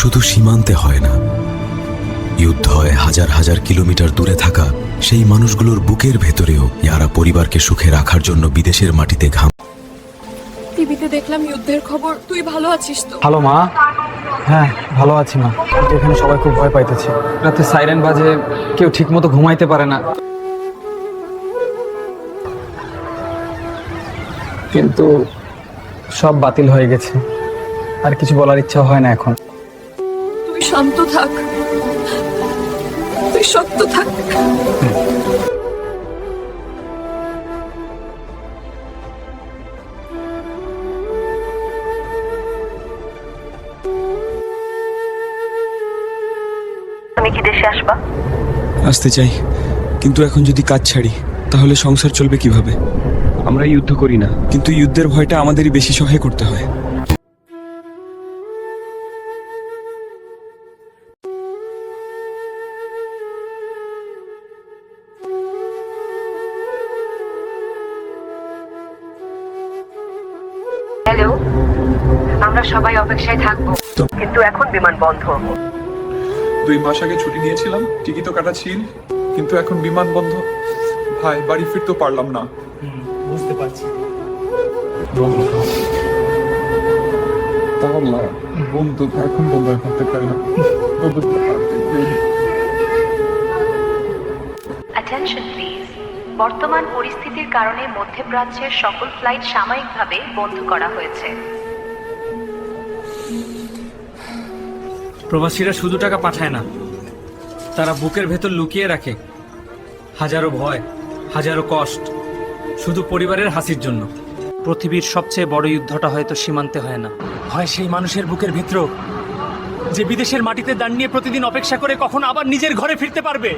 শুধু সীমান্তে হয় না, যুদ্ধ হয় হাজার হাজার কিলোমিটার দূরে থাকা সেই মানুষগুলোর বুকের ভেতরেও, যারা পরিবারকে সুখে রাখার জন্য বিদেশের মাটিতে ঘাম। টিভিতে দেখলাম যুদ্ধের খবর, তুই ভালো আছিস তো? হ্যালো মা। হ্যাঁ ভালো আছি মা, কিন্তু এখানে সবাই খুব ভয় পাইতেছে। রাতে সাইরেন বাজে, কেউ ঠিক মতো ঘুমাইতে পারে না। কিন্তু সব বাতিল হয়ে গেছে, আর কিছু বলার ইচ্ছা হয় না এখন। তুই শান্ত থাক, তুই শক্ত থাক। তুমি কি দেশে আসবা? আসতে চাই, কিন্তু এখন যদি কাজ ছাড়ি তাহলে সংসার চলবে কিভাবে? আমরা যুদ্ধ করি না, কিন্তু যুদ্ধের ভয়টা আমাদেরই বেশি সহায় করতে হয়। হ্যালো, আমরা সবাই অপেক্ষায় থাকবো, কিন্তু এখন বিমান বন্ধ। 2 মাস আগে ছুটি নিয়েছিলাম, টিকিট তো কাটা ছিল, কিন্তু এখন বিমান বন্ধ। ভাই, বাড়ি ফিরতেও পারলাম না। বুঝতে পারছি। তাহলে বন্ধু এখন বন্ধ করতে পারি না। অ্যাটেনশন প্লিজ, বর্তমান পরিস্থিতির কারণে মধ্যপ্রাচ্যের সকল ফ্লাইট সাময়িকভাবে বন্ধ করা হয়েছে। প্রবাসীরা শুধু টাকা পাঠায় না, তারা বুকের ভেতর লুকিয়ে রাখে হাজারো ভয়, হাজারো কষ্ট, শুধু পরিবারের হাসির জন্য। পৃথিবীর সবচেয়ে বড় যুদ্ধটা হয়তো সীমান্তে হয় না, হয় সেই মানুষের বুকের ভেতর, যে বিদেশের মাটিতে দাঁড়িয়ে প্রতিদিন অপেক্ষা করে কখন আবার নিজের ঘরে ফিরতে পারবে।